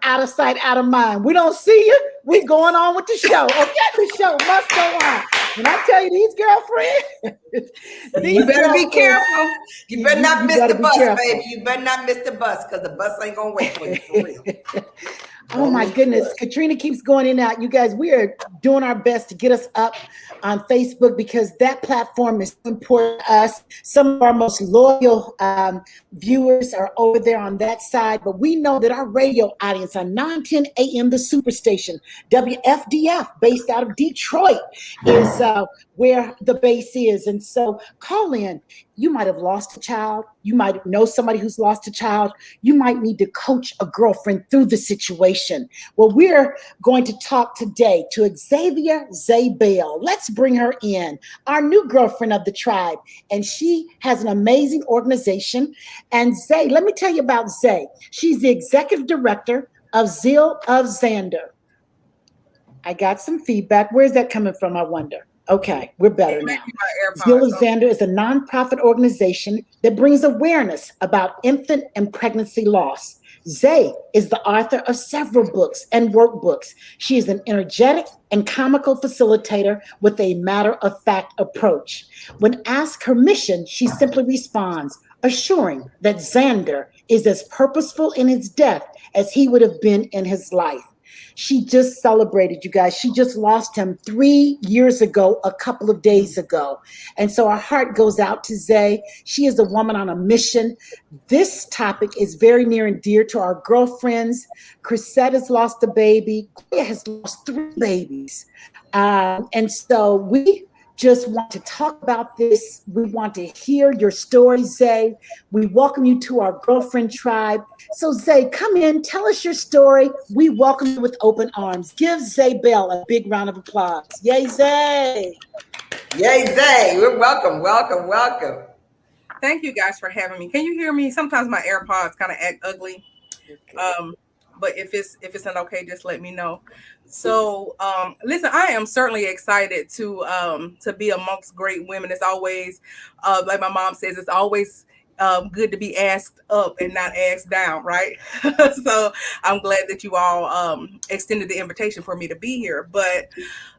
out of sight, out of mind. We don't see you. We going on with the show. Okay, the show must go on. When I tell you these girlfriends, you better be careful. You better not miss the bus, baby. You better not miss the bus because the bus ain't gonna wait for you for real. Oh my goodness. Caterina keeps going in and out. You guys, we are doing our best to get us up on Facebook because that platform is important to us. Some of our most loyal viewers are over there on that side, but we know that our radio audience on 9:10 a.m. the Superstation, WFDF, based out of Detroit, is where the base is. And so call in. You might have lost a child. You might know somebody who's lost a child. You might need to coach a girlfriend through the situation. Well, we're going to talk today to Xavier Zabel. Let's bring her in, our new girlfriend of the tribe. And she has an amazing organization. And Zay, let me tell you about Zay. She's the executive director of Zeal of Xander. I got some feedback. Where's that coming from, I wonder? Okay, we're better now. Zeal of Xander is a nonprofit organization that brings awareness about infant and pregnancy loss. Zay is the author of several books and workbooks. She is an energetic and comical facilitator with a matter-of-fact approach. When asked her mission, she simply responds, assuring that Xander is as purposeful in his death as he would have been in his life. She just celebrated, you guys. She just lost him 3 years ago, a couple of days ago. And so our heart goes out to Zay. She is a woman on a mission. This topic is very near and dear to our girlfriends. Crisette has lost a baby. Gloria has lost 3 babies. And so we just want to talk about this. We want to hear your story, Zay. We welcome you to our girlfriend tribe. So Zay, come in, tell us your story. We welcome you with open arms. Give Zay Bell a big round of applause. Yay, Zay. Yay, Zay. We're welcome, welcome, welcome. Thank you guys for having me. Can you hear me? Sometimes my AirPods kind of act ugly. Okay. But if it's not okay, just let me know. So, listen, I am certainly excited to be amongst great women. It's always, like my mom says, it's always good to be asked up and not asked down, right? So I'm glad that you all extended the invitation for me to be here. But,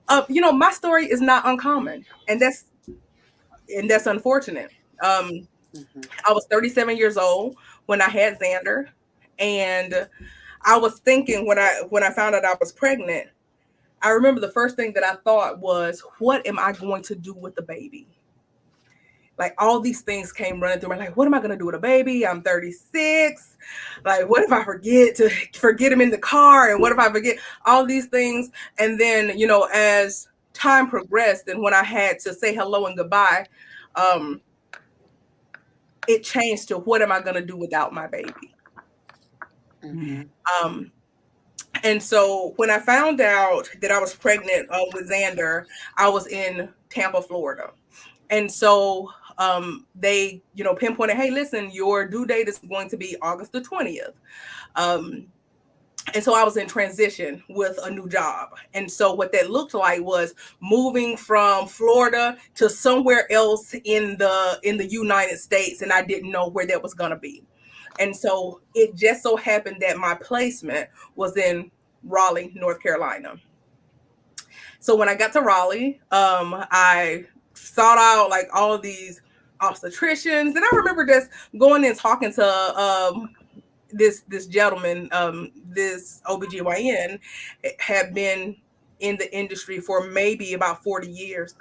my story is not uncommon, and that's unfortunate. I was 37 years old when I had Xander, and I was thinking when I found out I was pregnant, I remember the first thing that I thought was, what am I going to do with the baby? Like all these things came running through my life. What am I going to do with a baby? I'm 36. Like, what if I forget him in the car? And what if I forget all these things? And then, as time progressed and when I had to say hello and goodbye, it changed to what am I going to do without my baby? Mm-hmm. And so when I found out that I was pregnant with Xander, I was in Tampa, Florida. And so they, pinpointed, hey, listen, your due date is going to be August the 20th. And so I was in transition with a new job. And so what that looked like was moving from Florida to somewhere else in the United States. And I didn't know where that was going to be. And so it just so happened that my placement was in Raleigh, North Carolina. So when I got to Raleigh, I sought out like all of these obstetricians. And I remember just going and talking to this gentleman, this OBGYN, had been in the industry for maybe about 40 years.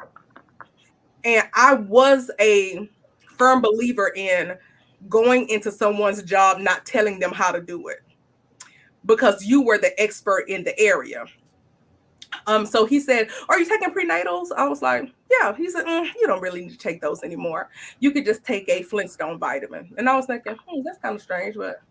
And I was a firm believer in going into someone's job, not telling them how to do it, because you were the expert in the area. So he said, are you taking prenatals? I was like, yeah. He said, you don't really need to take those anymore. You could just take a Flintstone vitamin. And I was thinking, that's kind of strange, but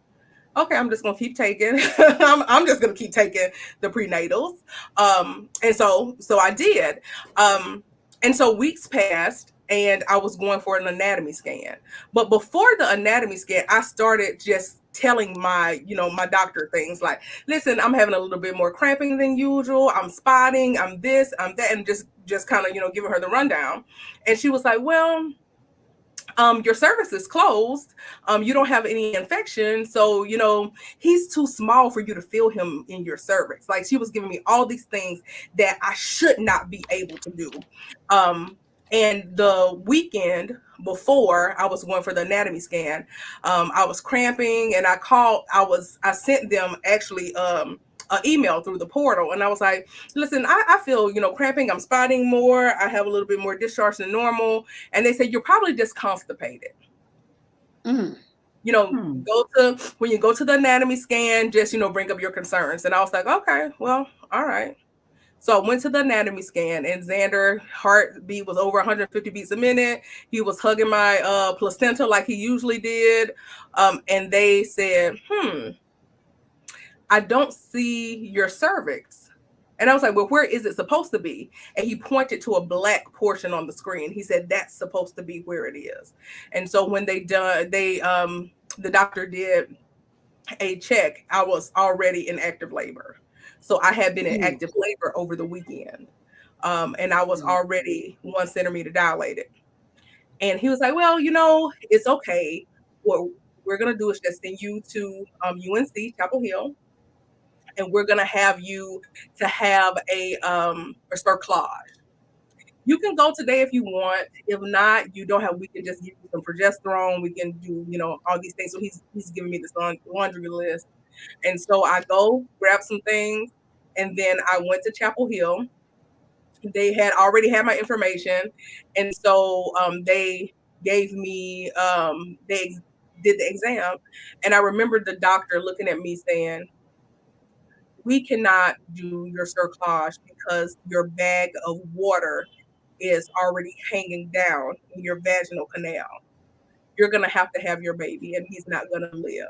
okay, I'm just going to keep taking, I'm just going to keep taking the prenatals. And so I did. And so weeks passed and I was going for an anatomy scan. But before the anatomy scan, I started just telling my doctor things like, listen, I'm having a little bit more cramping than usual. I'm spotting, I'm this, I'm that, and just kind of, giving her the rundown. And she was like, well, your cervix is closed. You don't have any infection. So, he's too small for you to feel him in your cervix. Like, she was giving me all these things that I should not be able to do. And the weekend before I was going for the anatomy scan, I was cramping, and I sent them actually an email through the portal, and I was like, listen, I feel, cramping, I'm spotting more, I have a little bit more discharge than normal. And they said, you're probably just constipated. When you go to the anatomy scan, just, bring up your concerns. And I was like, okay, well, all right. So I went to the anatomy scan, and Xander heartbeat was over 150 beats a minute. He was hugging my placenta like he usually did. And they said, I don't see your cervix. And I was like, well, where is it supposed to be? And he pointed to a black portion on the screen. He said, that's supposed to be where it is. And so when the doctor did a check, I was already in active labor. So I had been in active labor over the weekend. And I was already 1 centimeter dilated. And he was like, well, it's okay. What we're going to do is just send you to UNC, Chapel Hill. And we're going to have you to have a cerclage. You can go today if you want. If not, you don't have, we can just give you some progesterone. We can do, all these things. So he's giving me this laundry list. And so I go grab some things, and then I went to Chapel Hill. They had already had my information. And so they gave me, they did the exam. And I remember the doctor looking at me saying, we cannot do your cerclage because your bag of water is already hanging down in your vaginal canal. You're going to have your baby, and he's not going to live.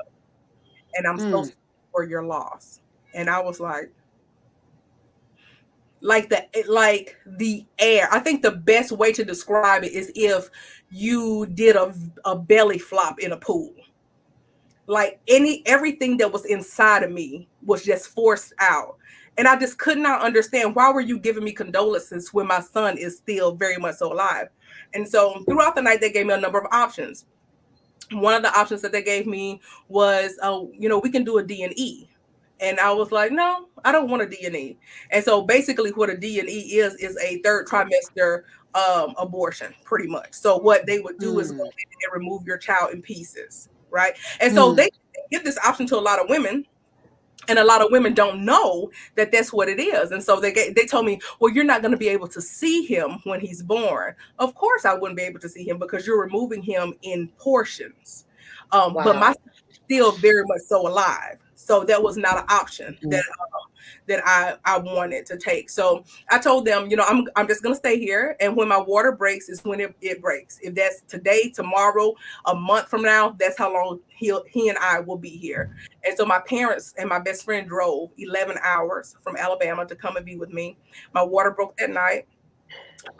And I'm so sorry for your loss. And I was like the air. I think the best way to describe it is if you did a belly flop in a pool. Like everything that was inside of me was just forced out. And I just could not understand, why were you giving me condolences when my son is still very much so alive? And so throughout the night, they gave me a number of options. One of the options that they gave me was, we can do a D&E. And I was like, no, I don't want a D&E. And so basically what a D&E is a third trimester abortion, pretty much. So what they would do is go in and remove your child in pieces, right? And so they give this option to a lot of women. And a lot of women don't know that that's what it is. And so they told me, well, you're not going to be able to see him when he's born. Of course I wouldn't be able to see him, because you're removing him in portions. But my son is still very much so alive. So that was not an option that I wanted to take. So I told them, I'm just going to stay here. And when my water breaks is when it breaks. If that's today, tomorrow, a month from now, that's how long he and I will be here. And so my parents and my best friend drove 11 hours from Alabama to come and be with me. My water broke that night.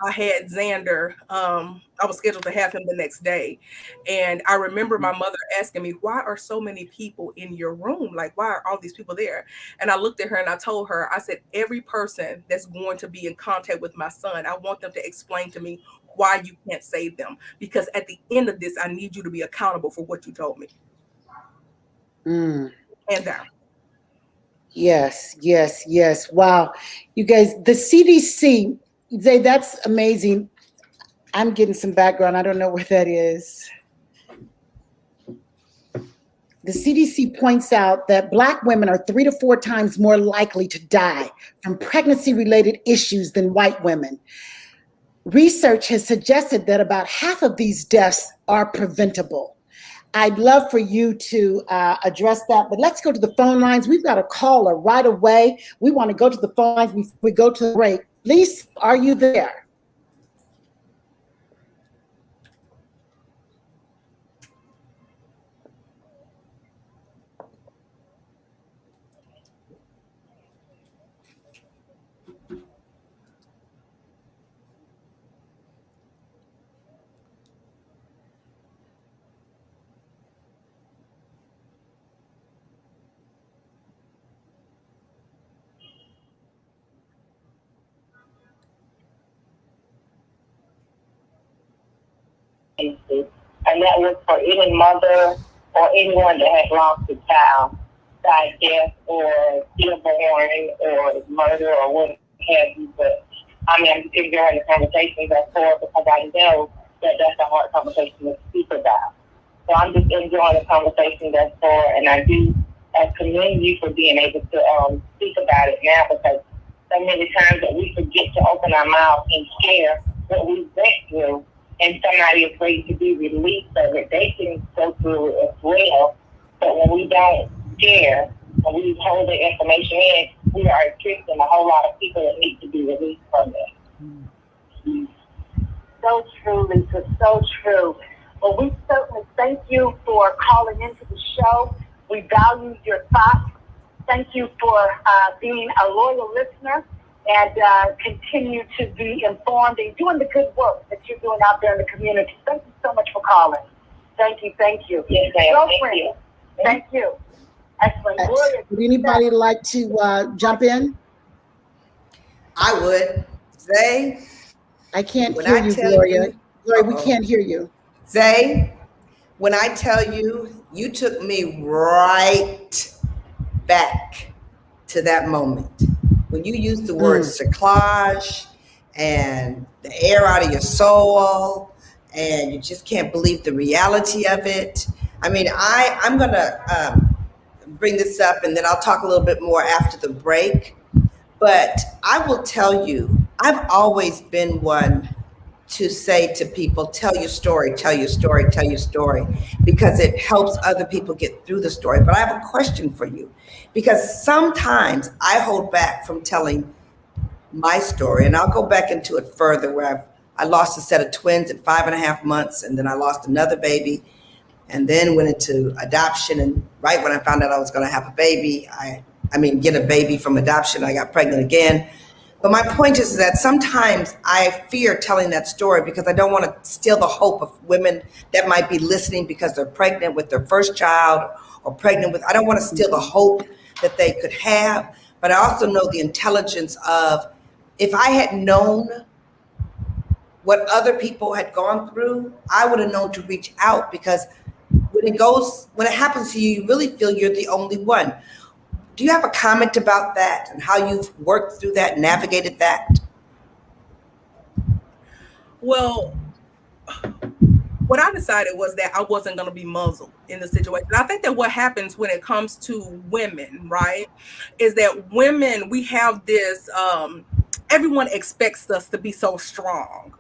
I had Xander. I was scheduled to have him the next day. And I remember my mother asking me, why are so many people in your room? Like, why are all these people there? And I looked at her and I told her, I said, every person that's going to be in contact with my son, I want them to explain to me why you can't save them. Because at the end of this, I need you to be accountable for what you told me. Hands down. Yes. Wow. You guys, the CDC, Zay, that's amazing. I'm getting some background. I don't know where that is. The CDC points out that Black women are 3 to 4 times more likely to die from pregnancy-related issues than white women. Research has suggested that about half of these deaths are preventable. I'd love for you to address that, but let's go to the phone lines. We've got a caller right away. We want to go to the phone lines before we go to the break. Lisa, are you there? And that was for any mother or anyone that had lost a child by death or stillborn or murder or what have you. But I mean, I'm just enjoying the conversations that's for because I know that that's a hard conversation to speak about. So I'm just enjoying the conversation that's for, and I do commend you for being able to speak about it now, because so many times that we forget to open our mouth and share what we went through, and somebody is ready to be released of it. They can go through it as well. But when we don't share, when we hold the information in, we are restricting a whole lot of people that need to be released from it. So true, Lisa, so true. Well, we certainly thank you for calling into the show. We value your thoughts. Thank you for being a loyal listener, and continue to be informed and doing the good work that you're doing out there in the community. Thank you so much for calling. Thank you, thank you. Yes, ma'am. Thank you. Thank you. Excellent. Gloria, would anybody like to jump in? I would. Zay, I can't when hear I you, tell Gloria. you- Gloria, we can't hear you. Zay, when I tell you, you took me right back to that moment. When you used the word cyclage and the air out of your soul, and you just can't believe the reality of it. I mean, I'm going to bring this up, and then I'll talk a little bit more after the break. But I will tell you, I've always been one to say to people, tell your story, tell your story, tell your story, because it helps other people get through the story. But I have a question for you, because sometimes I hold back from telling my story, and I'll go back into it further, where I lost a set of twins at 5.5 months, and then I lost another baby, and then went into adoption. And right when I found out I was going to have a baby, get a baby from adoption, I got pregnant again. But my point is that sometimes I fear telling that story because I don't want to steal the hope of women that might be listening because they're pregnant with their first child, or I don't want to steal the hope that they could have. But I also know the intelligence of, if I had known what other people had gone through, I would have known to reach out, because when it happens to you, you really feel you're the only one. Do you have a comment about that and how you've worked through that, navigated that? Well, what I decided was that I wasn't going to be muzzled in the situation. And I think that what happens when it comes to women, right, is that women, we have this, everyone expects us to be so strong.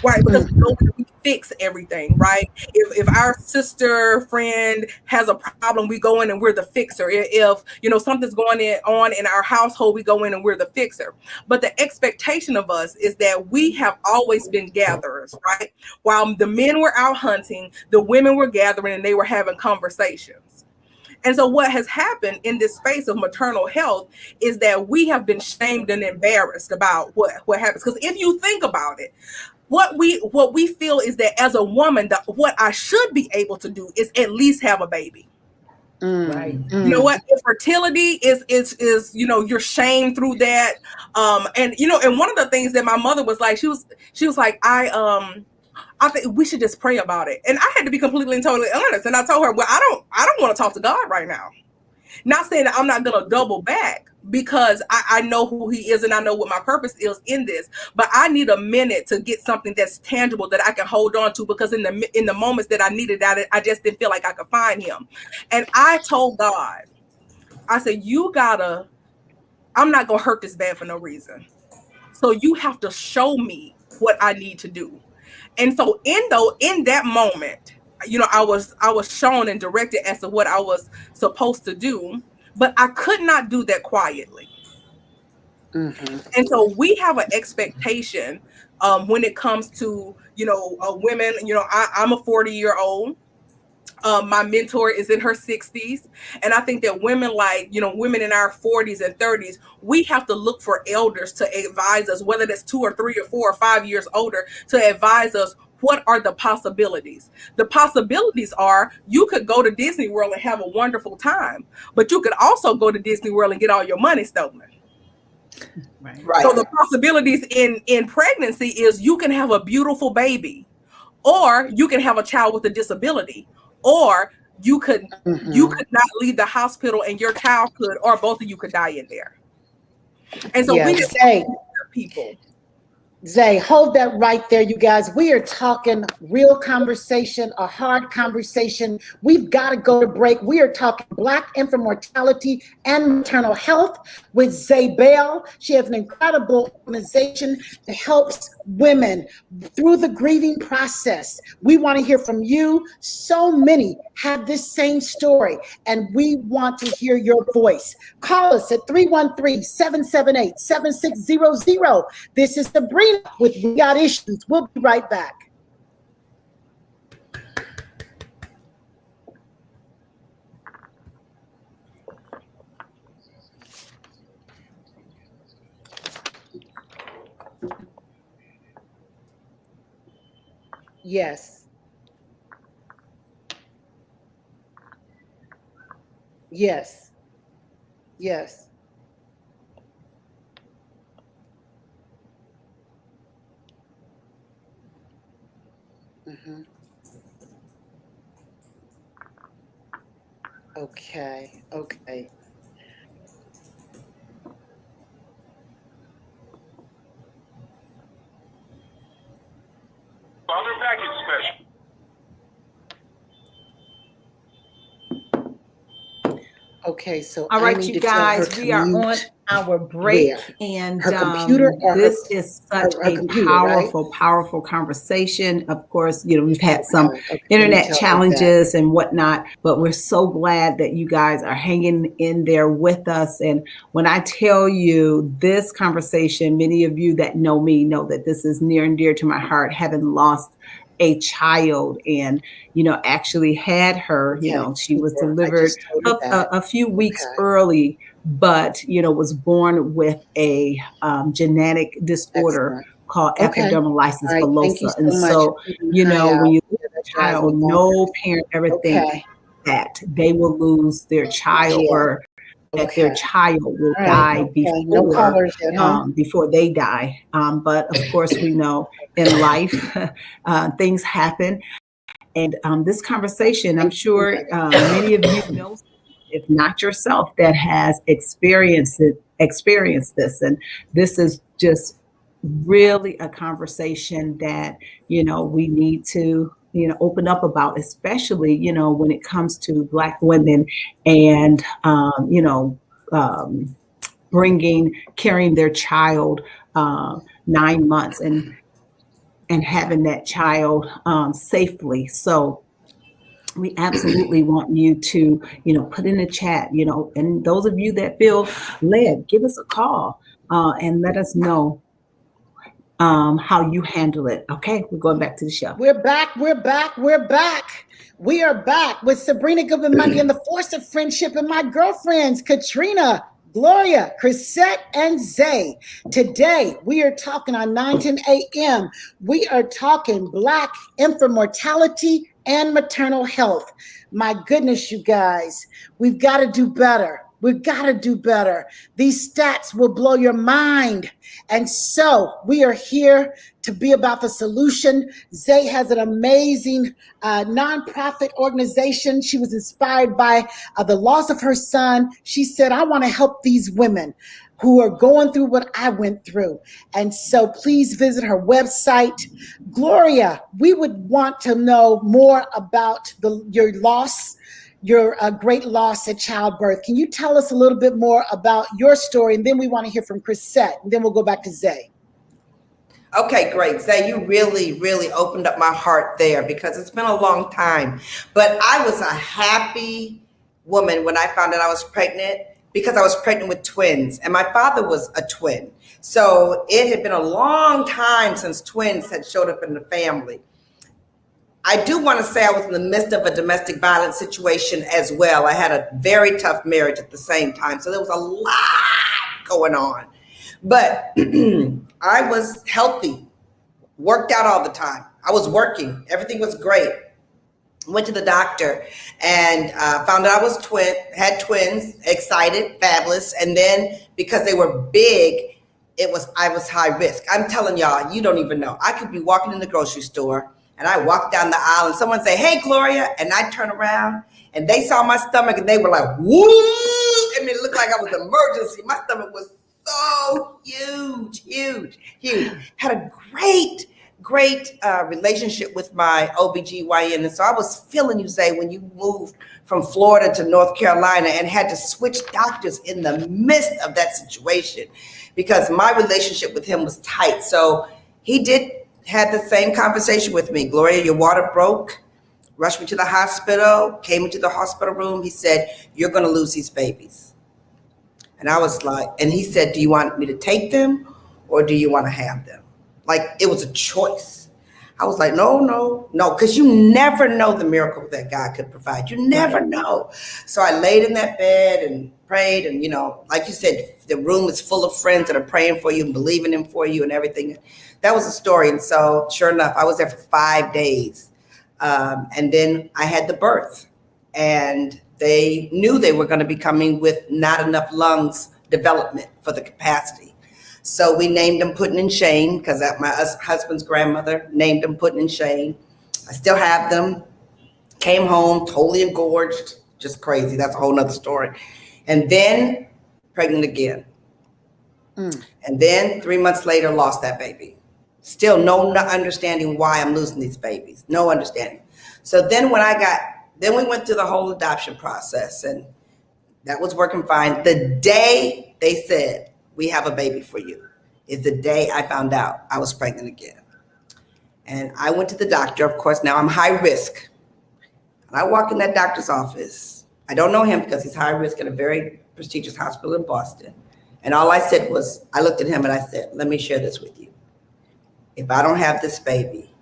Right, because we fix everything, right? If our sister friend has a problem, we go in and we're the fixer. If something's going on in our household, we go in and we're the fixer. But the expectation of us is that we have always been gatherers, right? While the men were out hunting, the women were gathering and they were having conversations. And so what has happened in this space of maternal health is that we have been shamed and embarrassed about what happens. Because if you think about it, what we feel is that as a woman, what I should be able to do is at least have a baby. Right. You know what? Infertility is you're shamed through that. And one of the things that my mother was like, she was like, I think we should just pray about it. And I had to be completely and totally honest. And I told her, well, I don't want to talk to God right now. Not saying that I'm not going to double back, because I know who he is and I know what my purpose is in this. But I need a minute to get something that's tangible that I can hold on to, because in the moments that I needed that, I just didn't feel like I could find him. And I told God, I said, I'm not going to hurt this bad for no reason. So you have to show me what I need to do. And so in that moment, I was shown and directed as to what I was supposed to do, but I could not do that quietly. Mm-hmm. And so we have an expectation when it comes to, women. I'm a 40-year-old. My mentor is in her 60s. And I think that women women in our 40s and 30s, we have to look for elders to advise us, whether that's 2 or 3 or 4 or 5 years older, to advise us. What are the possibilities? The possibilities are, you could go to Disney World and have a wonderful time, but you could also go to Disney World and get all your money stolen. Right. So the possibilities in pregnancy is you can have a beautiful baby, or you can have a child with a disability, or you could not leave the hospital and your child could, or both of you could die in there. And so we just people. Zay, hold that right there, you guys. We are talking real conversation, a hard conversation. We've got to go to break. We are talking Black infant mortality and maternal health with Zay Bell. She has an incredible organization that helps women through the grieving process. We want to hear from you. So many have this same story, and we want to hear your voice. Call us at 313-778-7600. This is Sabrina with We Got Issues. We'll be right back. Yes. Yes. Yes. Mm-hmm. Okay. Okay. Other package special. Okay, so all right, you guys, we are on our break, and her computer this is such a powerful conversation. Of course, you know, we've had some internet challenges and whatnot, but we're so glad that you guys are hanging in there with us. And when I tell you this conversation, many of you that know me know that this is near and dear to my heart, having lost a child and, you know, actually had her, you know, she was delivered a few weeks early, but, you know, was born with a genetic disorder called epidermolysis bullosa. And so, you know, when you lose a child, no parent ever thinks that they will lose their child or that their child will die before they die. But of course, we know in life, things happen. And this conversation, I'm sure many of you know, if not yourself, that has experienced this. And this is just really a conversation that, you know, we need to, you know, open up about, especially, you know, when it comes to Black women and, you know, carrying their child 9 months and having that child safely. So we absolutely want you to, you know, put in the chat, you know, and those of you that feel led, give us a call and let us know how you handle it. Okay, we're going back to the show. We're back. We are back with Sabrina Goodwin Monday and the Force of Friendship and my girlfriends, Caterina, Gloria, Crisette, and Zay. Today, we are talking on 9:10 a.m. We are talking Black infant mortality and maternal health. My goodness, you guys, we've got to do better. We've got to do better. These stats will blow your mind. And so we are here to be about the solution. Zay has an amazing nonprofit organization. She was inspired by the loss of her son. She said, I want to help these women who are going through what I went through. And so please visit her website. Gloria, we would want to know more about your loss, your great loss at childbirth. Can you tell us a little bit more about your story? And then we want to hear from Crisette, and then we'll go back to Zay. Okay, great. Zay, you really opened up my heart there because it's been a long time. But I was a happy woman when I found out I was pregnant because I was pregnant with twins, and my father was a twin. So it had been a long time since twins had showed up in the family. I do want to say I was in the midst of a domestic violence situation as well. I had a very tough marriage at the same time. So there was a lot going on. But I was healthy, worked out all the time. I was working. Everything was great. Went to the doctor and found out I was had twins, excited, fabulous. And then because they were big, I was high risk. I'm telling y'all, you don't even know. I could be walking in the grocery store And I walked down the aisle and someone say, "Hey, Gloria." And I turn around and they saw my stomach and they were like, "Woo!" I mean, it looked like I was an emergency. My stomach was so huge. Had a great relationship with my OBGYN. And so I was feeling you, Zay, when you moved from Florida to North Carolina and had to switch doctors in the midst of that situation, because my relationship with him was tight. So he had the same conversation with me. "Gloria, your water broke." Rushed me to the hospital, came into the hospital room. He said, "You're going to lose these babies." And I was like, and he said, "Do you want me to take them or do you want to have them?" Like it was a choice. I was like, no, because you never know the miracle that God could provide. You never know. So I laid in that bed and prayed. And, like you said, the room is full of friends that are praying for you and believing in for you and everything. That was the story. And so sure enough, I was there for 5 days. And then I had the birth. And they knew they were going to be coming with not enough lungs development for the capacity. So we named them Putting in Shame, because my husband's grandmother named them Putting in Shame. I still have them. Came home totally engorged, just crazy. That's a whole nother story. And then pregnant again. And then 3 months later, lost that baby. Still no understanding why I'm losing these babies. No understanding. So then then we went through the whole adoption process, and that was working fine. The day they said, "We have a baby for you," is the day I found out I was pregnant again. And I went to the doctor. Of course, now I'm high risk. And I walk in that doctor's office. I don't know him because he's high risk at a very prestigious hospital in Boston. And all I said was, I looked at him and I said, "Let me share this with you. If I don't have this baby,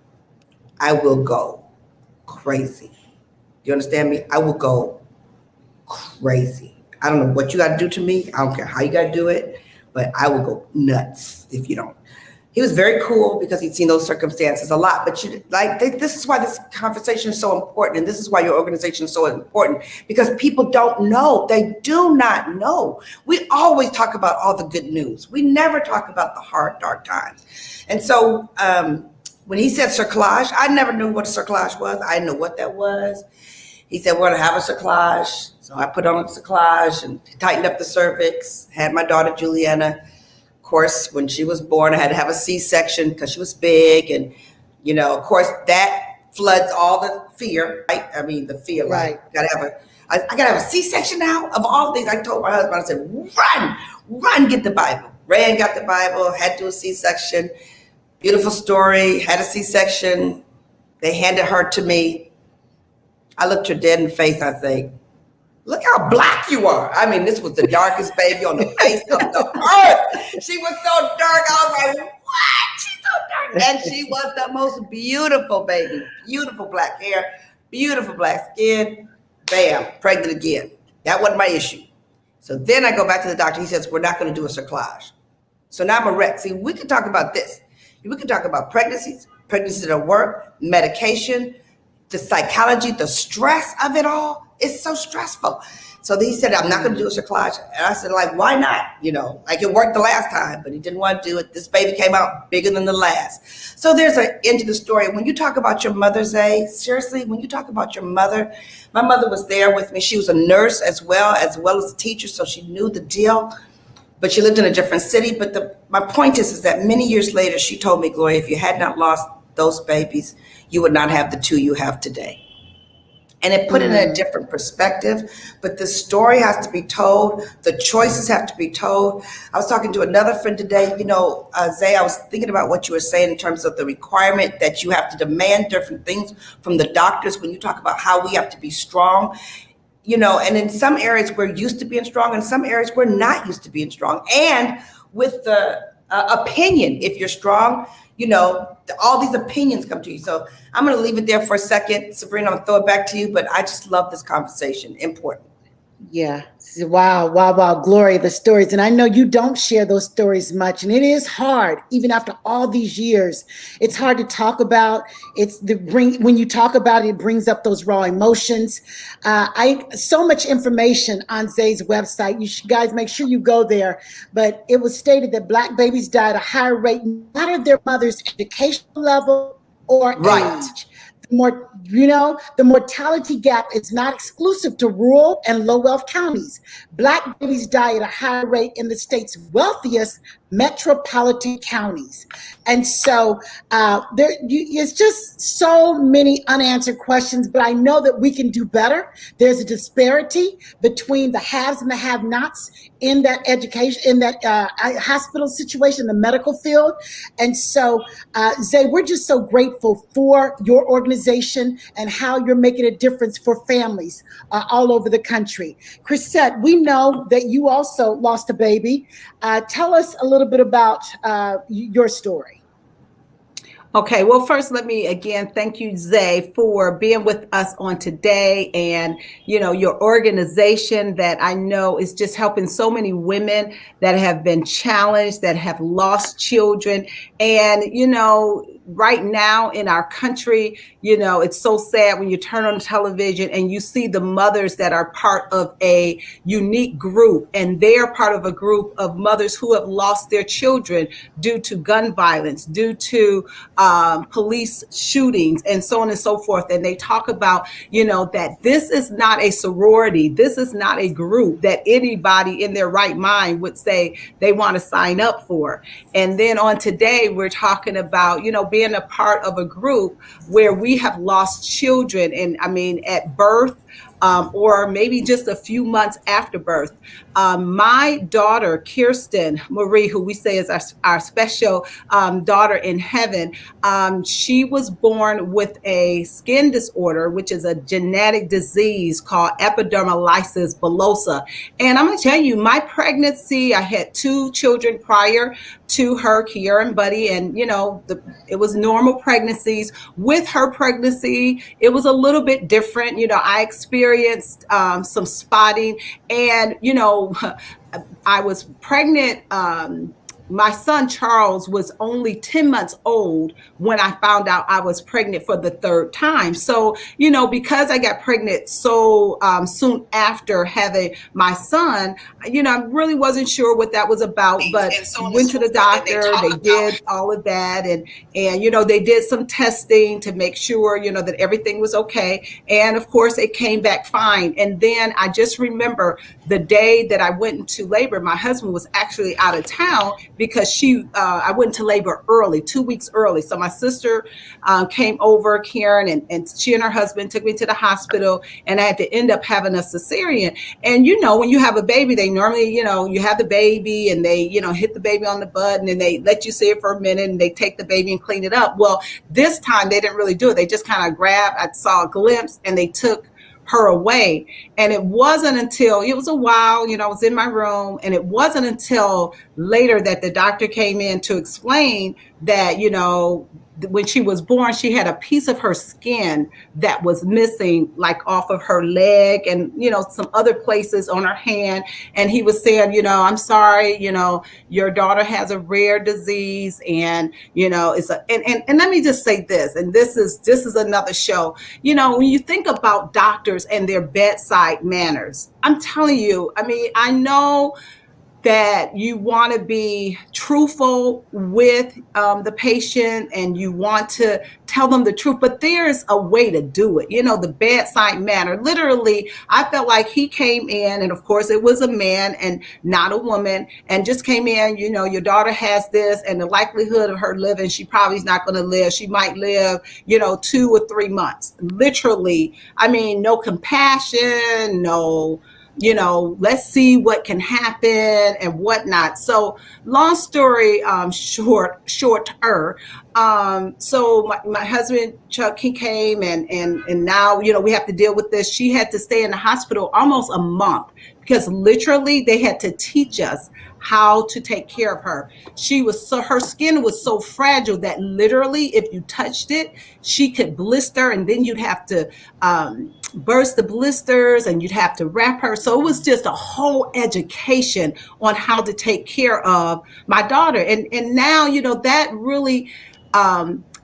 I will go crazy." You understand me? I will go crazy. I don't know what you got to do to me. I don't care how you got to do it, but I will go nuts if you don't. He was very cool because he'd seen those circumstances a lot. But this is why this conversation is so important. And this is why your organization is so important, because people don't know. They do not know. We always talk about all the good news. We never talk about the hard, dark times. And so when he said cerclage, I never knew what a cerclage was. I didn't know what that was. He said, "We're going to have a cerclage." So I put on a cerclage and tightened up the cervix, had my daughter Juliana. Of course, when she was born, I had to have a C-section because she was big. And, of course, that floods all the fear, right? I mean, the fear, right? I got to have a C-section now of all things. I told my husband, I said, run, get the Bible. Ran, got the Bible, had to do a C-section. Beautiful story, had a C-section. They handed her to me. I looked her dead in the face. I think, "Look how black you are." I mean, this was the darkest baby on the face of the earth. She was so dark. I was like, "What? She's so dark." And she was the most beautiful baby. Beautiful black hair, beautiful black skin. Bam, pregnant again. That wasn't my issue. So then I go back to the doctor. He says, "We're not going to do a cerclage." So now I'm a wreck. See, we can talk about this. We can talk about pregnancies at work, medication, the psychology, the stress of it all. It's so stressful. So he said, "I'm not going to do a cerclage." And I said, why not? It worked the last time, but he didn't want to do it. This baby came out bigger than the last. So there's an end to the story. When you talk about your mother, Zay, seriously, when you talk about your mother, my mother was there with me. She was a nurse as well as a teacher, so she knew the deal. But she lived in a different city. But my point is that many years later, she told me, "Gloria, if you had not lost those babies, you would not have the 2 you have today." And it put it in a different perspective. But the story has to be told. The choices have to be told. I was talking to another friend today. Zay, I was thinking about what you were saying in terms of the requirement that you have to demand different things from the doctors when you talk about how we have to be strong. And in some areas we're used to being strong, in some areas we're not used to being strong. And with the opinion, if you're strong, all these opinions come to you. So I'm going to leave it there for a second. Sabrina, I'm going to throw it back to you, but I just love this conversation. Important. Yeah. Wow. Gloria, the stories. And I know you don't share those stories much. And it is hard, even after all these years. It's hard to talk about. When you talk about it, it brings up those raw emotions. So much information on Zay's website. You guys make sure you go there. But it was stated that Black babies die at a higher rate, no matter their mother's educational level, or Right. age. The mortality gap is not exclusive to rural and low wealth counties. Black babies die at a higher rate in the state's wealthiest metropolitan counties. And so it's just so many unanswered questions, but I know that we can do better. There's a disparity between the haves and the have-nots in that education, in that hospital situation, the medical field. And so, Zay, we're just so grateful for your organization and how you're making a difference for families all over the country. Crisette, we know that you also lost a baby. Tell us a little bit about your story. Okay, well, first, let me again thank you, Zay, for being with us on today, and your organization that I know is just helping so many women that have been challenged, that have lost children. And right now in our country, it's so sad when you turn on television and you see the mothers that are part of a unique group, and they're part of a group of mothers who have lost their children due to gun violence, due to police shootings, and so on and so forth. And they talk about, that this is not a sorority. This is not a group that anybody in their right mind would say they want to sign up for. And then on today, we're talking about, being a part of a group where we have lost children. And I mean, at birth, or maybe just a few months after birth. My daughter, Kirsten Marie, who we say is our special daughter in heaven, she was born with a skin disorder, which is a genetic disease called epidermolysis bullosa. And I'm going to tell you, my pregnancy, I had 2 children prior to her, Kiera and Buddy, and it was normal pregnancies. With her pregnancy, it was a little bit different. I experienced some spotting, and I was pregnant. My son, Charles, was only 10 months old when I found out I was pregnant for the 3rd time. So, because I got pregnant so soon after having my son, I really wasn't sure what that was about, but went to the doctor, they did all of that. And they did some testing to make sure, that everything was okay. And of course, it came back fine. And then I just remember the day that I went into labor, my husband was actually out of town, because I went into labor early, 2 weeks early. So my sister came over, Karen, and she and her husband took me to the hospital, and I had to end up having a cesarean. And, when you have a baby, they normally, you have the baby and they, hit the baby on the butt, and then they let you see it for a minute and they take the baby and clean it up. Well, this time they didn't really do it. They just kind of grabbed, I saw a glimpse, and they took her away. And it wasn't until, it was a while, I was in my room, and it wasn't until later that the doctor came in to explain that, when she was born, she had a piece of her skin that was missing, like off of her leg and, some other places on her hand. And he was saying, I'm sorry, your daughter has a rare disease, and, it's and let me just say this, and this is another show. When you think about doctors and their bedside manners, I'm telling you, I know that you want to be truthful with the patient, and you want to tell them the truth, but there's a way to do it. The bedside manner. Literally, I felt like he came in, and of course it was a man and not a woman, and just came in, your daughter has this, and the likelihood of her living, she probably is not going to live. She might live, 2 or 3 months. Literally, no compassion, no, let's see what can happen and whatnot. So long story shorter. So my husband, Chuck, he came and now, we have to deal with this. She had to stay in the hospital almost a month, because literally they had to teach us how to take care of her. Her skin was so fragile that literally if you touched it, she could blister, and then you'd have to burst the blisters, and you'd have to wrap her. So it was just a whole education on how to take care of my daughter. And now, that really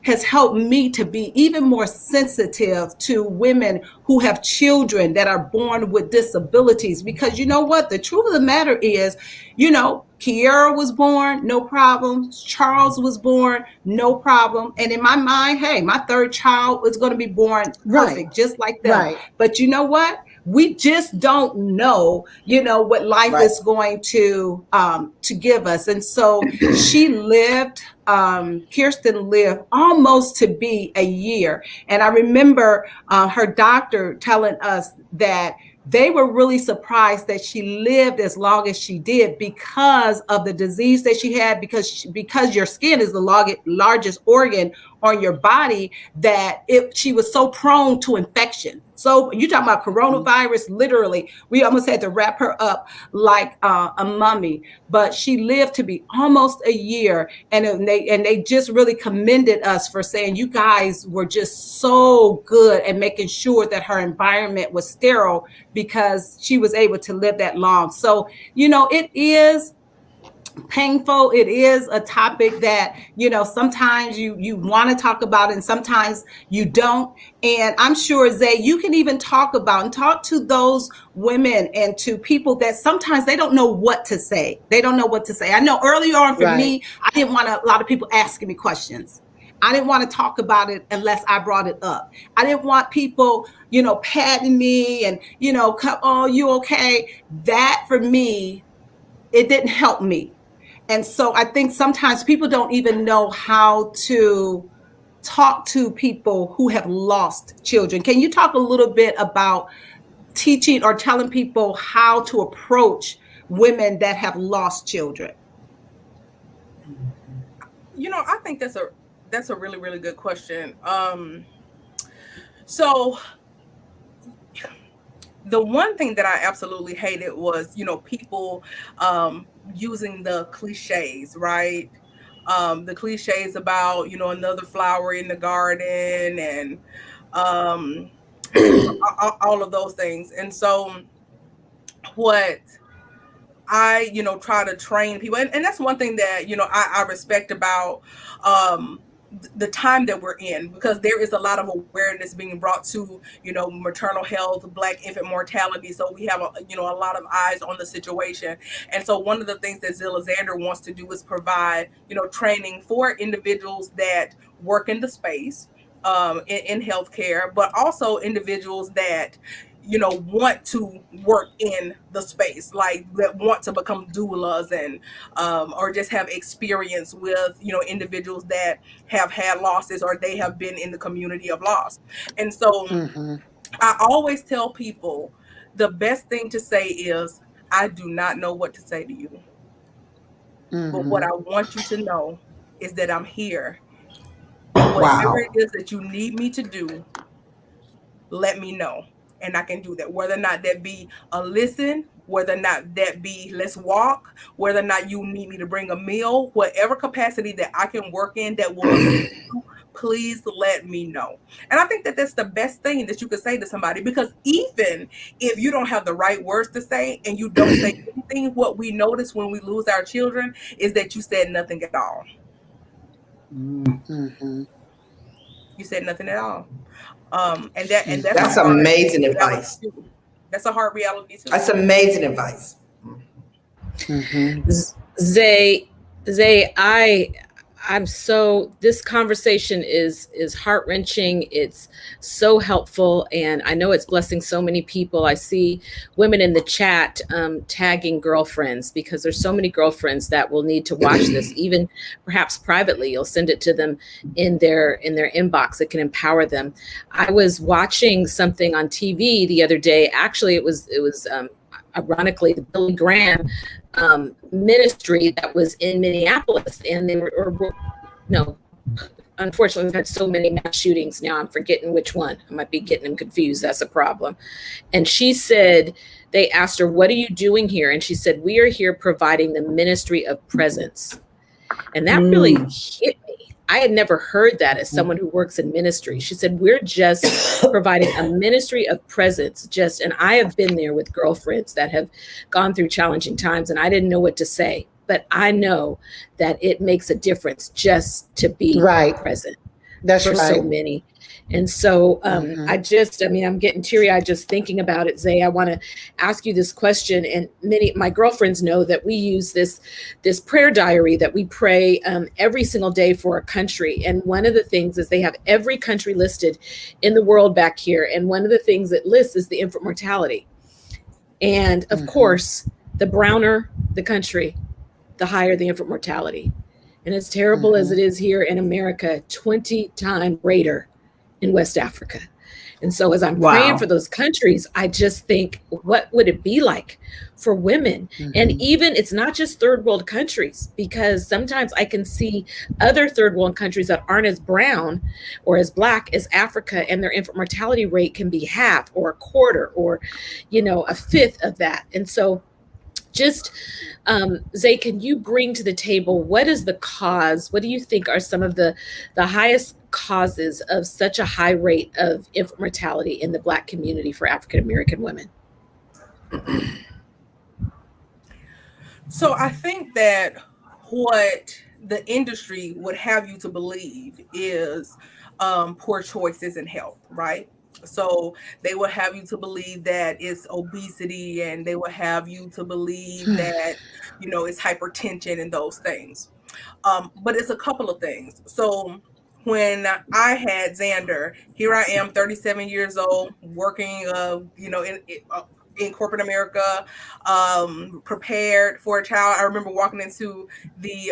has helped me to be even more sensitive to women who have children that are born with disabilities. Because you know what? The truth of the matter is, Kiara was born, no problem. Charles was born, no problem. And in my mind, hey, my third child was going to be born perfect, just like them. Right. But you know what? We just don't know, what life is going to give us. And so Kirsten lived almost to be a year. And I remember her doctor telling us that they were really surprised that she lived as long as she did because of the disease that she had, because your skin is the largest organ on your body, that she was so prone to infection. So you talking about coronavirus, literally, we almost had to wrap her up like a mummy, but she lived to be almost a year. And they just really commended us for saying, you guys were just so good at making sure that her environment was sterile because she was able to live that long. So, it is painful. It is a topic that, sometimes you want to talk about and sometimes you don't. And I'm sure, Zay, you can even talk to those women and to people that sometimes they don't know what to say. They don't know what to say. I know early on for me, I didn't want a lot of people asking me questions. I didn't want to talk about it unless I brought it up. I didn't want people, patting me and, oh, you okay? That for me, it didn't help me. And so I think sometimes people don't even know how to talk to people who have lost children. Can you talk a little bit about teaching or telling people how to approach women that have lost children? I think that's a really, really good question. So the one thing that I absolutely hated was, people using the cliches, right? The cliches about, another flower in the garden and all of those things. And so what I, try to train people, and that's one thing that, I respect about the time that we're in, because there is a lot of awareness being brought to, maternal health, Black infant mortality. So we have, a lot of eyes on the situation. And so one of the things that Zilla Zander wants to do is provide, training for individuals that work in the space in healthcare, but also individuals that, want to work in the space, like that want to become doulas and or just have experience with, individuals that have had losses or they have been in the community of loss. And so I always tell people the best thing to say is, I do not know what to say to you. But what I want you to know is that I'm here. Whatever it is that you need me to do, let me know. And I can do that, whether or not that be a listen, whether or not that be let's walk, whether or not you need me to bring a meal, whatever capacity that I can work in that will please let me know. And I think that that's the best thing that you could say to somebody, because even if you don't have the right words to say and you don't say anything, what we notice when we lose our children is that you said nothing at all. You said nothing at all. And that's amazing advice. That's a hard reality too. That's amazing advice. Zay, this conversation is heart-wrenching. It's so helpful, and I know it's blessing so many people. I see women in the chat tagging girlfriends, because there's so many girlfriends that will need to watch this, even perhaps privately. You'll send it to them in their inbox. It can empower them. I was watching something on TV the other day. Actually, it was ironically the Billy Graham ministry that was in Minneapolis, and they were unfortunately we've had so many mass shootings now, I'm forgetting which one. I might be getting them confused. That's a problem. And she said, they asked her, what are you doing here? And she said, we are here providing the ministry of presence. And that really hit me. I had never heard that as someone who works in ministry. She said, we're just providing a ministry of presence. And I have been there with girlfriends that have gone through challenging times, and I didn't know what to say, but I know that it makes a difference just to be present. That's for right. so many. And so I'm getting teary-eyed just thinking about it, Zay. I want to ask you this question. And my girlfriends know that we use this prayer diary that we pray every single day for a country. And one of the things is they have every country listed in the world back here. And one of the things it lists is the infant mortality. And of course, the browner the country, the higher the infant mortality. And as terrible as it is here in America, 20 times greater in West Africa. And so as I'm praying for those countries, I just think, what would it be like for women? And even it's not just third world countries, because sometimes I can see other third world countries that aren't as brown or as Black as Africa, and their infant mortality rate can be half or a quarter or, a fifth of that. And so just, Zay, can you bring to the table, what is the cause? What do you think are some of the highest causes of such a high rate of infant mortality in the Black community for African-American women? So I think that what the industry would have you to believe is poor choices in health, right? So they will have you to believe that it's obesity, and they will have you to believe that, it's hypertension and those things. But it's a couple of things. So when I had Xander, here I am, 37 years old, working, in corporate America, prepared for a child. I remember walking into the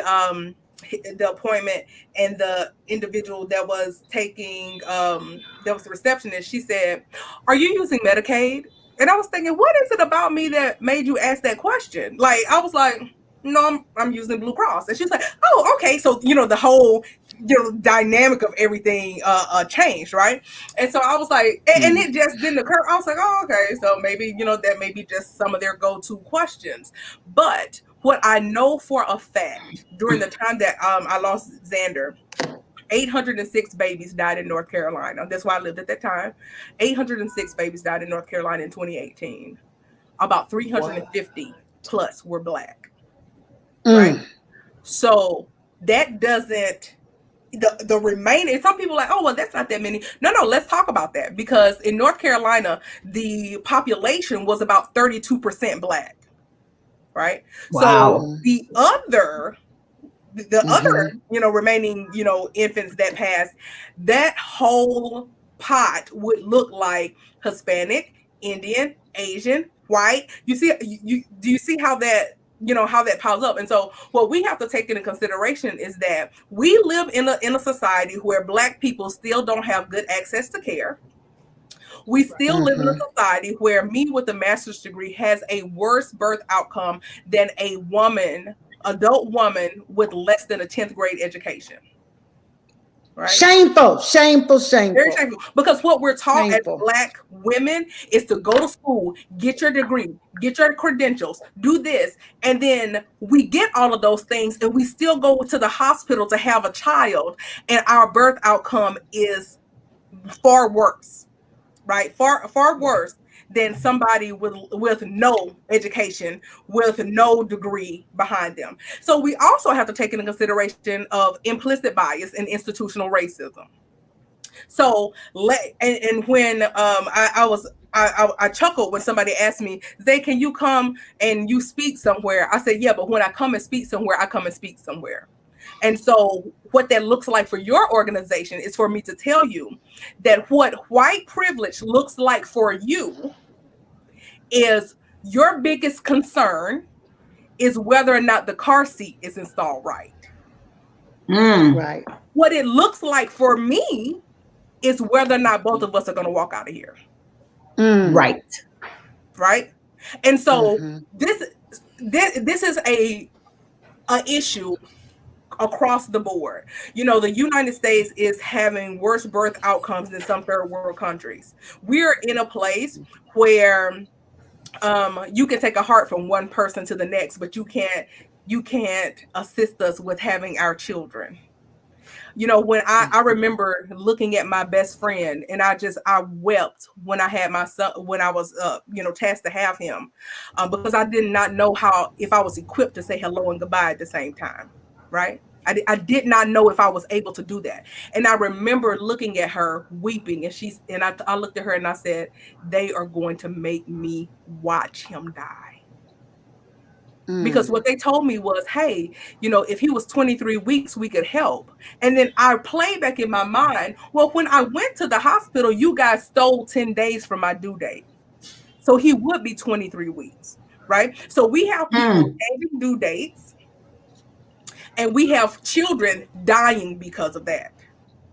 appointment, and the individual that was taking, that was the receptionist, she said, "Are you using Medicaid?" And I was thinking, what is it about me that made you ask that question? Like, I was like, no, I'm using Blue Cross. And she's like, oh, okay. So, the whole, dynamic of everything changed, right? And so I was like, and it just didn't occur. I was like, oh, okay. So maybe, that may be just some of their go-to questions. But what I know for a fact, during the time that I lost Xander, 806 babies died in North Carolina. That's why I lived at that time. 806 babies died in North Carolina in 2018. About 350 plus were Black. Right? So that doesn't, the remaining, some people are like, oh, well, that's not that many. No, let's talk about that, because in North Carolina, the population was about 32% Black. Right? Wow. So the other, remaining, infants that passed, that whole pot would look like Hispanic, Indian, Asian, white. You see, do you see how that, how that piles up? And so what we have to take into consideration is that we live in a society where Black people still don't have good access to care. We still live in a society where me with a master's degree has a worse birth outcome than a adult woman with less than a 10th grade education. Right? Shameful. Very shameful. Because what we're taught as Black women is to go to school, get your degree, get your credentials, do this. And then we get all of those things, and we still go to the hospital to have a child, and our birth outcome is far worse. Right? Far worse than somebody with no education, with no degree behind them. So we also have to take into consideration of implicit bias and institutional racism. So and when I chuckled when somebody asked me, Zay, can you come and you speak somewhere? I said, yeah, but when I come and speak somewhere, I come and speak somewhere. And so what that looks like for your organization is for me to tell you that what white privilege looks like for you is your biggest concern is whether or not the car seat is installed right. Right. What it looks like for me is whether or not both of us are going to walk out of here. Right. Right. And so this is a issue across the board. The United States is having worse birth outcomes than some third world countries. We're in a place where you can take a heart from one person to the next, but you can't assist us with having our children. When I remember looking at my best friend, and I wept when I had my son, when I was tasked to have him, because I did not know if I was equipped to say hello and goodbye at the same time. Right. I did not know if I was able to do that. And I remember looking at her weeping, and I looked at her and I said, they are going to make me watch him die. Because what they told me was, hey, if he was 23 weeks, we could help. And then I played back in my mind, well, when I went to the hospital, you guys stole 10 days from my due date. So he would be 23 weeks, right? So we have people changing due dates, and we have children dying because of that.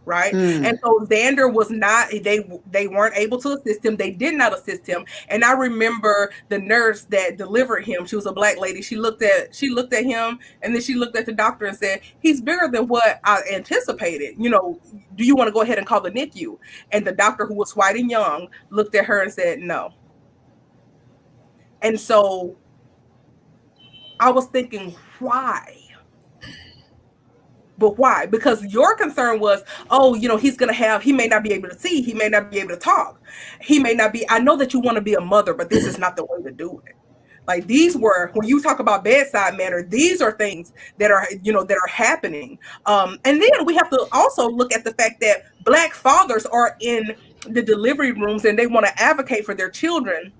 Right. And so Xander was not, they weren't able to assist him. They did not assist him. And I remember the nurse that delivered him, she was a Black lady. She looked at him, and then she looked at the doctor and said, he's bigger than what I anticipated. Do you want to go ahead and call the NICU? And the doctor, who was white and young, looked at her and said, no. And so I was thinking, why? But why? Because your concern was, he may not be able to see. He may not be able to talk. He may not be, I know that you want to be a mother, but this is not the way to do it. Like, these were, when you talk about bedside manner, these are things that are, that are happening. And then we have to also look at the fact that Black fathers are in the delivery rooms, and they want to advocate for their children,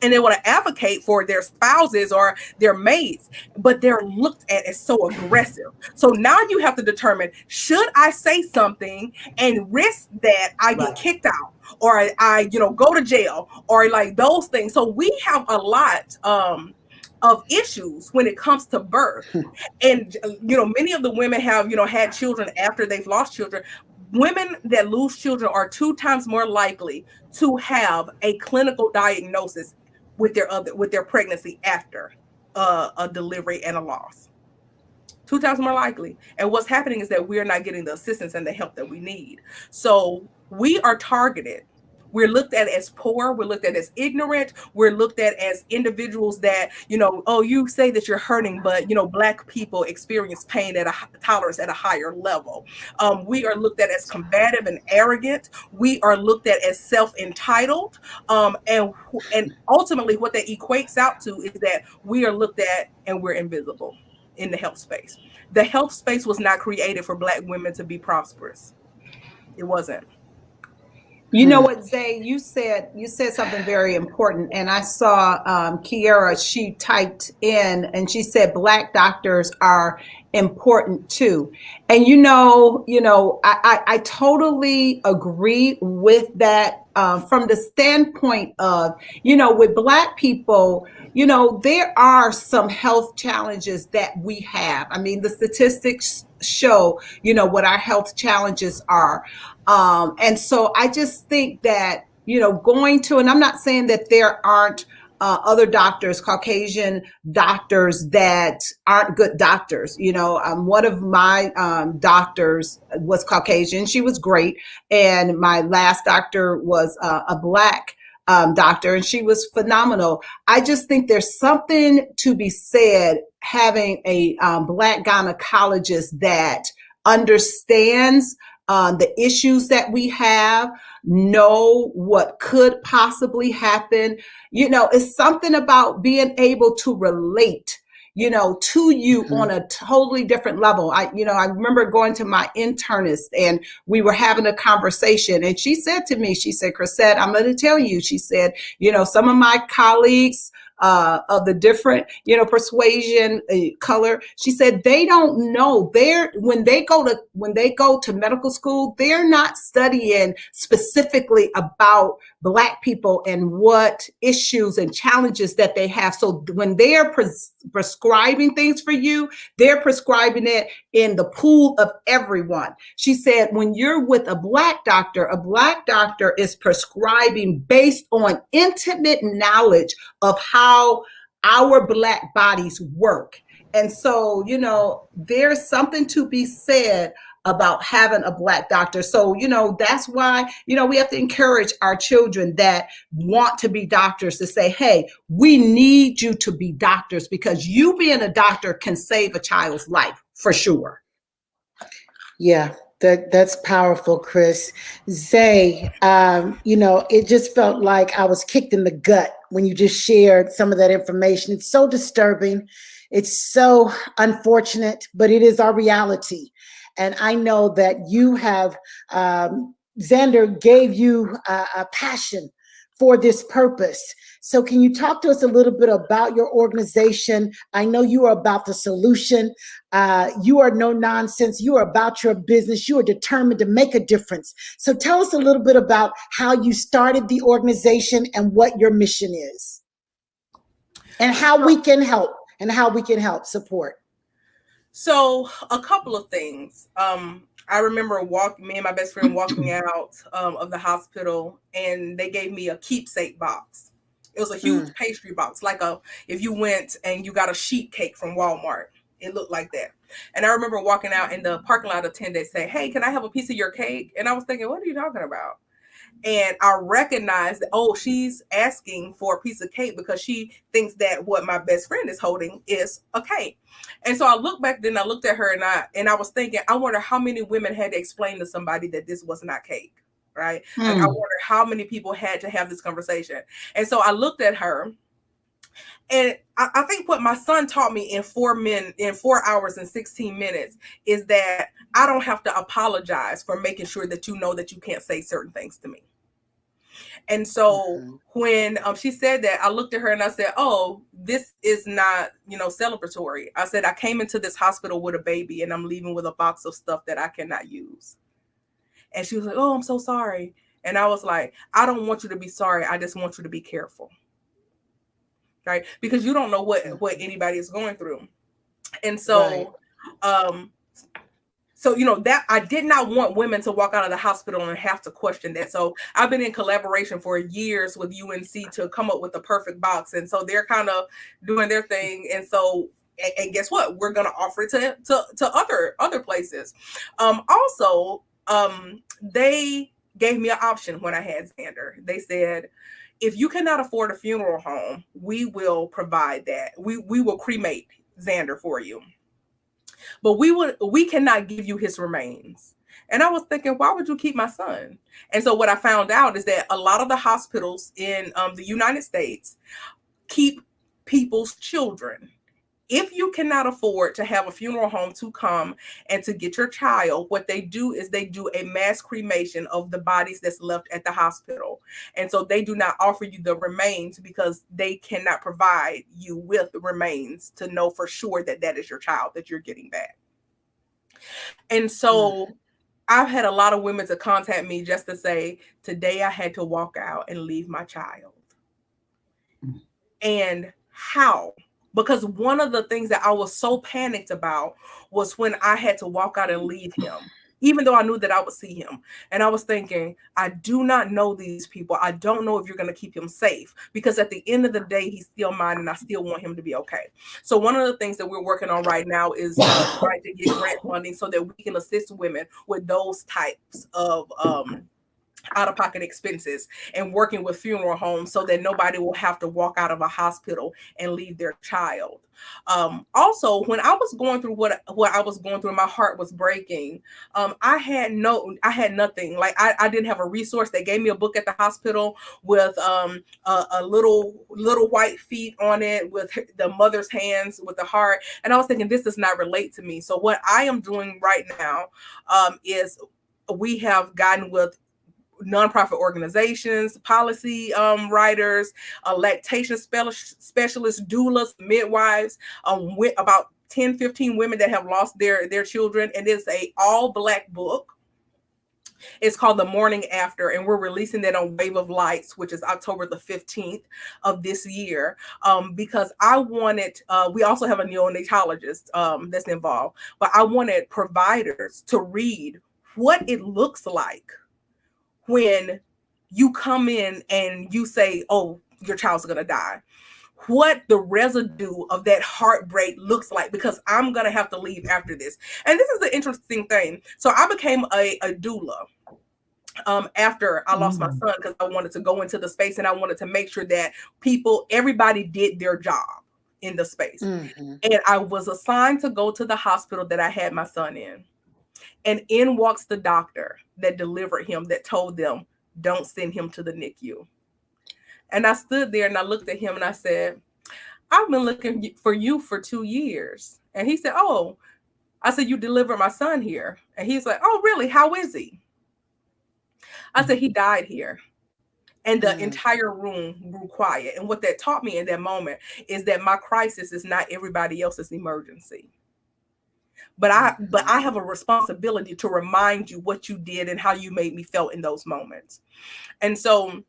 and they want to advocate for their spouses or their mates, but they're looked at as so aggressive. So now you have to determine, should I say something and risk that I get kicked out, or I go to jail, or like those things. So we have a lot of issues when it comes to birth. And, many of the women have, had children after they've lost children. Women that lose children are 2 times more likely to have a clinical diagnosis with their pregnancy after a delivery and a loss. 2 times more likely. And what's happening is that we're not getting the assistance and the help that we need. So we are targeted. We're looked at as poor. We're looked at as ignorant. We're looked at as individuals that, you say that you're hurting, but, Black people experience pain at a tolerance at a higher level. We are looked at as combative and arrogant. We are looked at as self-entitled. And ultimately what that equates out to is that we are looked at and we're invisible in the health space. The health space was not created for Black women to be prosperous. It wasn't. You know what, Zay, you said something very important. And I saw Kiara, she typed in and she said Black doctors are important too. And I totally agree with that from the standpoint of, with Black people, there are some health challenges that we have. I mean, the statistics show, what our health challenges are. And so I just think that, going to, and I'm not saying that there aren't other doctors, Caucasian doctors that aren't good doctors. One of my doctors was Caucasian. She was great. And my last doctor was a Black doctor, and she was phenomenal. I just think there's something to be said having a Black gynecologist that understands the issues that we have, know what could possibly happen. It's something about being able to relate, to you on a totally different level. I remember going to my internist and we were having a conversation, and she said to me, she said, Crisette, I'm going to tell you, she said, some of my colleagues of the different, persuasion, color. She said they don't know. When they go to medical school, they're not studying specifically about Black people and what issues and challenges that they have. So when they're prescribing things for you, they're prescribing it in the pool of everyone. She said, when you're with a Black doctor is prescribing based on intimate knowledge of how our Black bodies work. And so, there's something to be said about having a Black doctor. So, that's why, we have to encourage our children that want to be doctors to say, hey, we need you to be doctors, because you being a doctor can save a child's life for sure. Yeah. That's powerful, Chris. Zay, it just felt like I was kicked in the gut when you just shared some of that information. It's so disturbing. It's so unfortunate, but it is our reality. And I know that you have, Xander gave you a passion for this purpose. So can you talk to us a little bit about your organization? I know you are about the solution. You are no nonsense. You are about your business. You are determined to make a difference. So tell us a little bit about how you started the organization and what your mission is, and how we can help, support. So a couple of things. I remember me and my best friend walking out of the hospital, and they gave me a keepsake box. It was a huge pastry box, like if you went and you got a sheet cake from Walmart, it looked like that. And I remember walking out, in the parking lot attendant say, "Hey, can I have a piece of your cake?" And I was thinking, what are you talking about? And I recognized that, oh, she's asking for a piece of cake because she thinks that what my best friend is holding is a cake. And so I looked back, then I looked at her, and I was thinking, I wonder how many women had to explain to somebody that this was not cake, right? Like, I wonder how many people had to have this conversation. And so I looked at her, and I think what my son taught me in 4 hours and 16 minutes is that I don't have to apologize for making sure that you know that you can't say certain things to me. And so when she said that, I looked at her and I said, "Oh, this is not, celebratory." I said, "I came into this hospital with a baby, and I'm leaving with a box of stuff that I cannot use." And she was like, "Oh, I'm so sorry." And I was like, "I don't want you to be sorry. I just want you to be careful." Right? Because you don't know what anybody is going through. And so, that I did not want women to walk out of the hospital and have to question that. So I've been in collaboration for years with UNC to come up with the perfect box. And so they're kind of doing their thing. And so, and guess what? We're going to offer it to other places. Also, they gave me an option when I had Xander. They said, if you cannot afford a funeral home, we will provide that. We will cremate Xander for you. But we cannot give you his remains. And I was thinking, why would you keep my son? And so what I found out is that a lot of the hospitals in the United States keep people's children. If you cannot afford to have a funeral home to come and to get your child, what they do is they do a mass cremation of the bodies that's left at the hospital. And so they do not offer you the remains because they cannot provide you with the remains to know for sure that that is your child that you're getting back. And so I've had a lot of women to contact me just to say, today I had to walk out and leave my child. And how? Because one of the things that I was so panicked about was when I had to walk out and leave him, even though I knew that I would see him. And I was thinking, I do not know these people. I don't know if you're going to keep him safe, because at the end of the day, he's still mine and I still want him to be okay. So one of the things that we're working on right now is trying to get grant funding so that we can assist women with those types of out-of-pocket expenses, and working with funeral homes so that nobody will have to walk out of a hospital and leave their child. Also, when I was going through what I was going through, my heart was breaking. I had nothing. Like I didn't have a resource. They gave me a book at the hospital with a little white feet on it with the mother's hands with the heart, and I was thinking, this does not relate to me. So what I am doing right now is we have gotten with nonprofit organizations, policy writers, lactation specialists, doulas, midwives, with about 10, 15 women that have lost their children. And it's a all Black book. It's called The Morning After, and we're releasing that on Wave of Lights, which is October the 15th of this year, because I wanted, we also have a neonatologist that's involved, but I wanted providers to read what it looks like when you come in and you say, oh, your child's going to die, what the residue of that heartbreak looks like, because I'm going to have to leave after this. And this is the interesting thing. So I became a doula after I lost my son, because I wanted to go into the space and I wanted to make sure that everybody did their job in the space. And I was assigned to go to the hospital that I had my son in. And in walks the doctor that delivered him, that told them, don't send him to the NICU. And I stood there and I looked at him and I said, I've been looking for you for 2 years. And he said, oh, I said, you delivered my son here. And he's like, oh, really? How is he? I said, he died here. And the entire room grew quiet. And what that taught me in that moment is that my crisis is not everybody else's emergency. But I have a responsibility to remind you what you did and how you made me feel in those moments. And so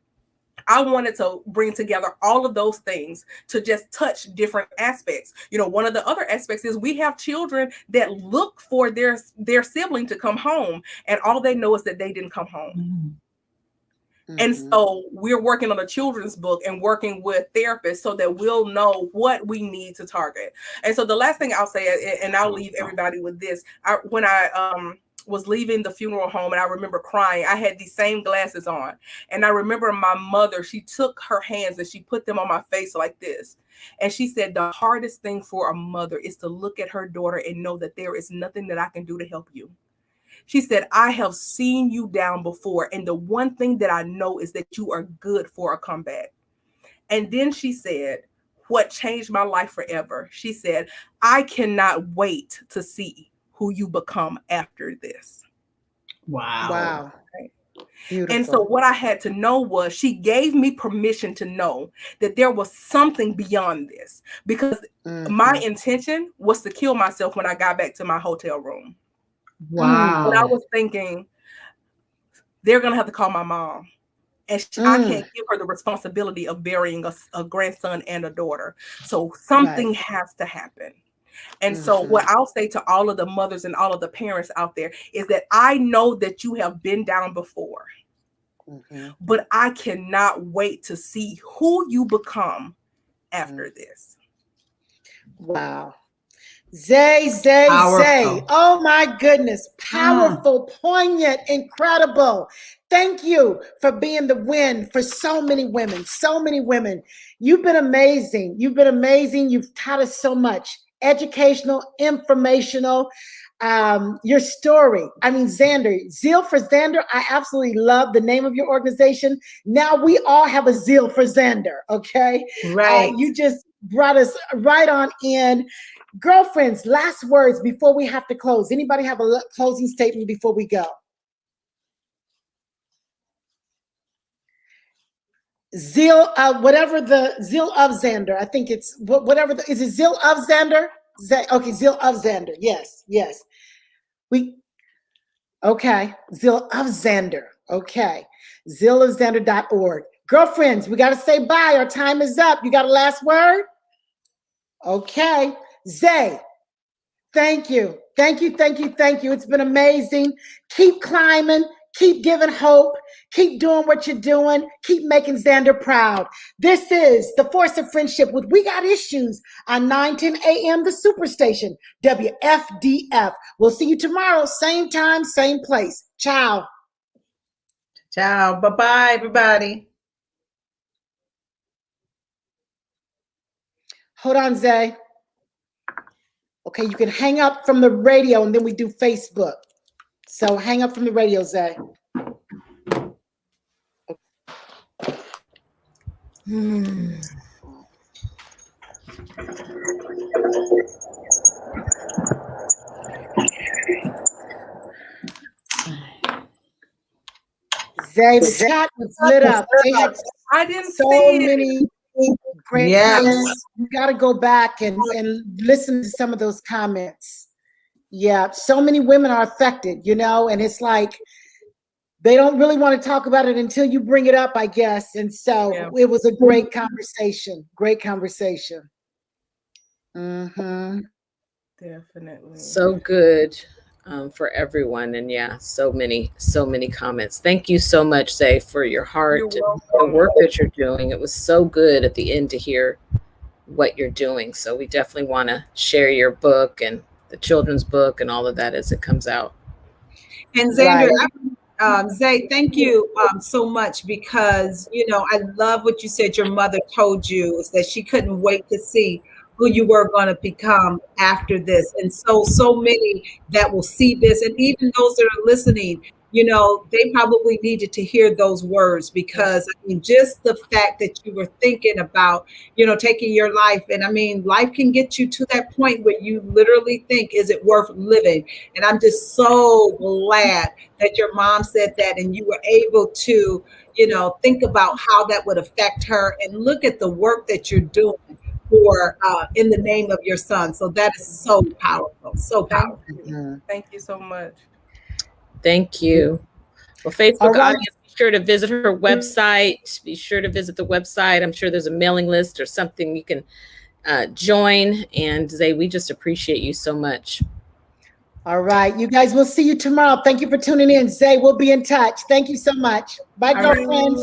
I wanted to bring together all of those things to just touch different aspects. You know, one of the other aspects is we have children that look for their sibling to come home, and all they know is that they didn't come home. Mm-hmm. And so we're working on a children's book and working with therapists so that we'll know what we need to target. And so the last thing I'll say, and I'll leave everybody with this, when I was leaving the funeral home and I remember crying, I had these same glasses on. And I remember my mother, she took her hands and she put them on my face like this. And she said, the hardest thing for a mother is to look at her daughter and know that there is nothing that I can do to help you. She said, I have seen you down before. And the one thing that I know is that you are good for a comeback. And then she said, what changed my life forever? She said, I cannot wait to see who you become after this. Wow. Beautiful. And so what I had to know was she gave me permission to know that there was something beyond this, because my intention was to kill myself when I got back to my hotel room. Wow. And I was thinking, they're going to have to call my mom. And I can't give her the responsibility of burying a grandson and a daughter. So something has to happen. And so what I'll say to all of the mothers and all of the parents out there is that I know that you have been down before, but I cannot wait to see who you become after this. Wow. Zay. Oh my goodness. Powerful, poignant, incredible. Thank you for being the win for so many women. You've been amazing. You've taught us so much. Educational, informational, your story. I mean, Xander, Zeal for Xander. I absolutely love the name of your organization. Now we all have a Zeal for Xander. Okay. Right. You just brought us right on in. Girlfriends, last words before we have to close. Anybody have a closing statement before we go? Zeal, whatever the Zeal of Xander. I think it's whatever. Is it Zeal of Xander? Okay, Zeal of Xander. Yes. Okay, Zeal of Xander. Okay, zealofxander.org. Girlfriends, we got to say bye. Our time is up. You got a last word? Okay. Zay, thank you. It's been amazing. Keep climbing, keep giving hope, keep doing what you're doing, keep making Xander proud. This is The Force of Friendship with We Got Issues on 9:10 a.m. The Superstation, WFDF. We'll see you tomorrow, same time, same place. Ciao. Ciao. Bye-bye, everybody. Hold on, Zay. Okay, you can hang up from the radio and then we do Facebook. So hang up from the radio, Zay. Zay, the chat was lit up. They had I didn't so see many great comments. You got to go back and listen to some of those comments. Yeah, so many women are affected, and it's like they don't really want to talk about it until you bring it up, I guess. And so it was a great conversation. Definitely. So good for everyone. And so many comments. Thank you so much, Zay, for your heart and the work that you're doing. It was so good at the end to hear what you're doing. So we definitely want to share your book and the children's book and all of that as it comes out. And Xander, Zay, thank you so much, because, I love what you said your mother told you, is that she couldn't wait to see who you were going to become after this. And so many that will see this, and even those that are listening, you know, they probably needed to hear those words, because I mean, just the fact that you were thinking about, you know, taking your life. And I mean, life can get you to that point where you literally think, is it worth living? And I'm just so glad that your mom said that, and you were able to, you know, think about how that would affect her, and look at the work that you're doing for in the name of your son. So that is so powerful, so powerful. Thank you so much. Thank you. Well, Facebook audience, be sure to visit her website. Be sure to visit the website. I'm sure there's a mailing list or something you can join. And Zay, we just appreciate you so much. All right, you guys, we'll see you tomorrow. Thank you for tuning in. Zay, we'll be in touch. Thank you so much. Bye, girlfriends.